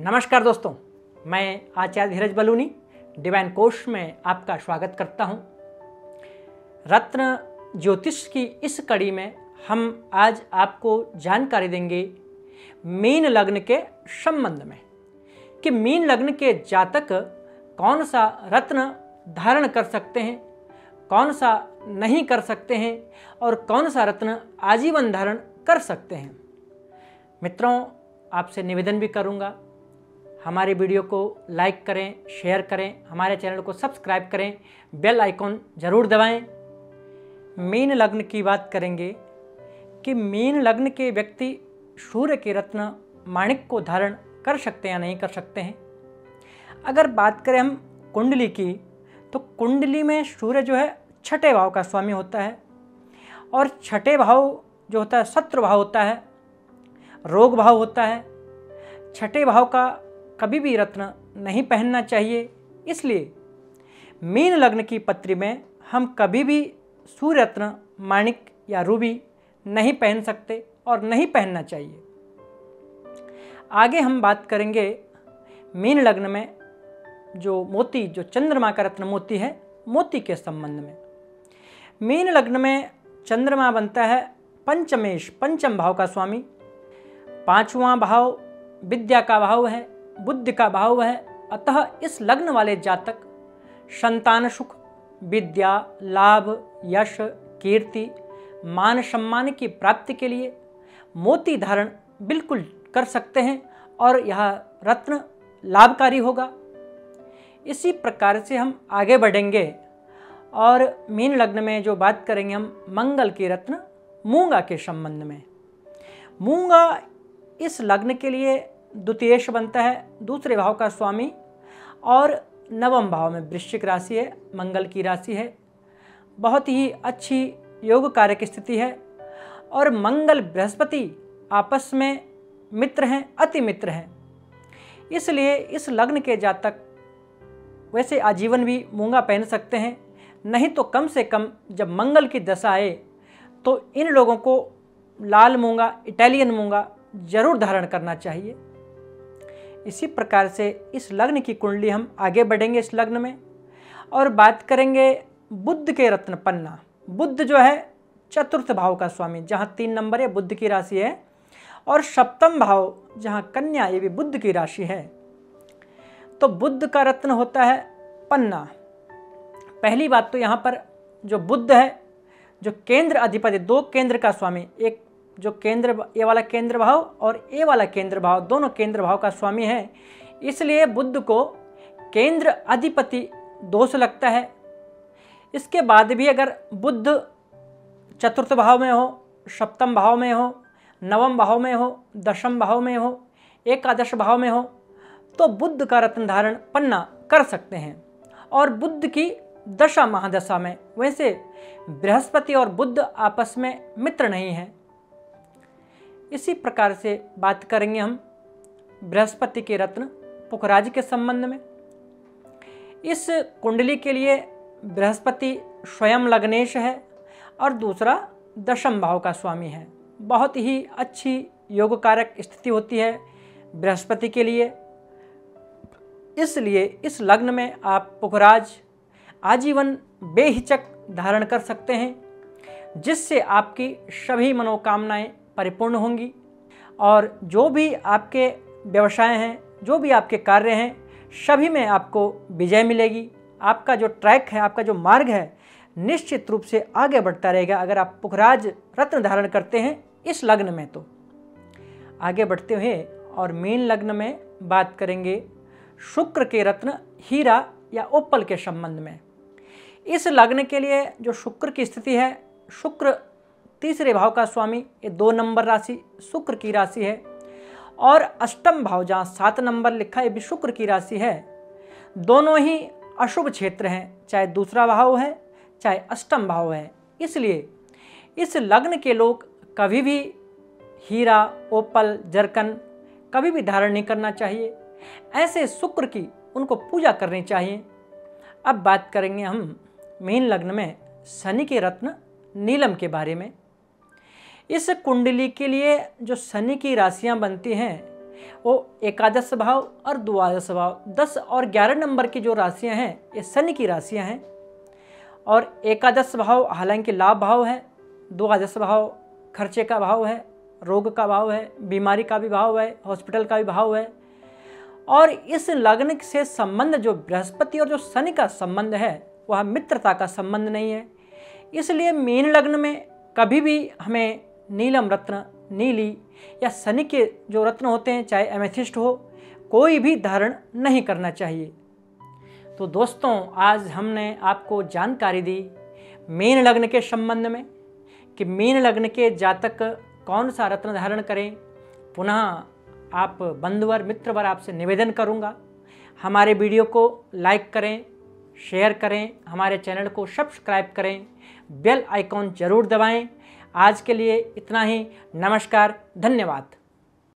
नमस्कार दोस्तों, मैं आचार्य धीरज बलूनी डिवाइन कोश में आपका स्वागत करता हूं। रत्न ज्योतिष की इस कड़ी में हम आज आपको जानकारी देंगे मीन लग्न के संबंध में कि मीन लग्न के जातक कौन सा रत्न धारण कर सकते हैं, कौन सा नहीं कर सकते हैं और कौन सा रत्न आजीवन धारण कर सकते हैं। मित्रों, आपसे निवेदन भी करूंगा, हमारे वीडियो को लाइक करें, शेयर करें, हमारे चैनल को सब्सक्राइब करें, बेल आइकॉन जरूर दबाएं। मीन लग्न की बात करेंगे कि मीन लग्न के व्यक्ति सूर्य के रत्न माणिक को धारण कर सकते हैं या नहीं कर सकते हैं। अगर बात करें हम कुंडली की, तो कुंडली में सूर्य जो है छठे भाव का स्वामी होता है और छठे भाव जो होता है शत्रु भाव होता है, रोग भाव होता है। छठे भाव का कभी भी रत्न नहीं पहनना चाहिए। इसलिए मीन लग्न की पत्री में हम कभी भी सूर्य रत्न माणिक या रूबी नहीं पहन सकते और नहीं पहनना चाहिए। आगे हम बात करेंगे मीन लग्न में जो मोती, जो चंद्रमा का रत्न मोती है, मोती के संबंध में। मीन लग्न में चंद्रमा बनता है पंचमेश, पंचम भाव का स्वामी। पांचवां भाव विद्या का भाव है, बुद्धि का भाव है। अतः इस लग्न वाले जातक संतान सुख, विद्या, लाभ, यश, कीर्ति, मान सम्मान की प्राप्ति के लिए मोती धारण बिल्कुल कर सकते हैं और यह रत्न लाभकारी होगा। इसी प्रकार से हम आगे बढ़ेंगे और मीन लग्न में जो बात करेंगे हम मंगल के रत्न मूंगा के संबंध में। मूंगा इस लग्न के लिए द्वितीयेश बनता है, दूसरे भाव का स्वामी और नवम भाव में वृश्चिक राशि है, मंगल की राशि है। बहुत ही अच्छी योग कारक स्थिति है और मंगल बृहस्पति आपस में मित्र हैं, अति मित्र हैं। इसलिए इस लग्न के जातक वैसे आजीवन भी मूंगा पहन सकते हैं, नहीं तो कम से कम जब मंगल की दशा आए तो इन लोगों को लाल मूंगा, इटालियन मूंगा जरूर धारण करना चाहिए। इसी प्रकार से इस लग्न की कुंडली हम आगे बढ़ेंगे इस लग्न में और बात करेंगे बुध के रत्न पन्ना। बुध जो है चतुर्थ भाव का स्वामी, जहाँ 3 नंबर है बुध की राशि है, और सप्तम भाव जहाँ कन्या, ये भी बुध की राशि है। तो बुध का रत्न होता है पन्ना। पहली बात तो यहाँ पर जो बुध है, जो केंद्र अधिपति, 2 केंद्र का स्वामी, एक जो केंद्र, ये वाला केंद्र भाव और ये वाला केंद्र भाव, दोनों केंद्र भाव का स्वामी है। इसलिए बुध को केंद्र अधिपति दोष लगता है। इसके बाद भी अगर बुध चतुर्थ भाव में हो, सप्तम भाव में हो, नवम भाव में हो, दशम भाव में हो, एकादश भाव में हो, तो बुध का रत्न धारण पन्ना कर सकते हैं। और बुध की दशा महादशा में, वैसे बृहस्पति और बुध आपस में मित्र नहीं है। इसी प्रकार से बात करेंगे हम बृहस्पति के रत्न पुखराज के संबंध में। इस कुंडली के लिए बृहस्पति स्वयं लग्नेश है और दूसरा दशम भाव का स्वामी है। बहुत ही अच्छी योग कारक स्थिति होती है बृहस्पति के लिए। इसलिए इस लग्न में आप पुखराज आजीवन बेहिचक धारण कर सकते हैं, जिससे आपकी सभी मनोकामनाएं परिपूर्ण होंगी और जो भी आपके व्यवसाय हैं, जो भी आपके कार्य हैं, सभी में आपको विजय मिलेगी। आपका जो ट्रैक है, आपका जो मार्ग है, निश्चित रूप से आगे बढ़ता रहेगा अगर आप पुखराज रत्न धारण करते हैं इस लग्न में। तो आगे बढ़ते हुए और मीन लग्न में बात करेंगे शुक्र के रत्न हीरा या ओपल के संबंध में। इस लग्न के लिए जो शुक्र की स्थिति है, शुक्र तीसरे भाव का स्वामी, ये 2 नंबर राशि शुक्र की राशि है और अष्टम भाव जहाँ 7 नंबर लिखा है, ये भी शुक्र की राशि है। दोनों ही अशुभ क्षेत्र हैं, चाहे दूसरा भाव है चाहे अष्टम भाव है। इसलिए इस लग्न के लोग कभी भी हीरा, ओपल, जरकन कभी भी धारण नहीं करना चाहिए। ऐसे शुक्र की उनको पूजा करनी चाहिए। अब बात करेंगे हम मीन लग्न में शनि के रत्न नीलम के बारे में। इस कुंडली के लिए जो शनि की राशियां बनती हैं, वो एकादश भाव और द्वादश भाव 10 और 11 नंबर की जो राशियां हैं ये शनि की राशियां हैं। और एकादश भाव हालांकि लाभ भाव है, द्वादश भाव खर्चे का भाव है, रोग का भाव है, बीमारी का भी भाव है, हॉस्पिटल का भी भाव है। और इस लग्न से संबंध जो बृहस्पति और जो शनि का संबंध है वह मित्रता का संबंध नहीं है। इसलिए मीन लग्न में कभी भी हमें नीलम रत्न, नीली या शनि के जो रत्न होते हैं चाहे एमेथिस्ट हो, कोई भी धारण नहीं करना चाहिए। तो दोस्तों आज हमने आपको जानकारी दी मीन लग्न के संबंध में कि मीन लग्न के जातक कौन सा रत्न धारण करें। पुनः आप बंधुवर मित्रवर आपसे निवेदन करूंगा, हमारे वीडियो को लाइक करें, शेयर करें, हमारे चैनल को सब्सक्राइब करें, बेल आइकॉन जरूर दबाएं। आज के लिए इतना ही। नमस्कार, धन्यवाद।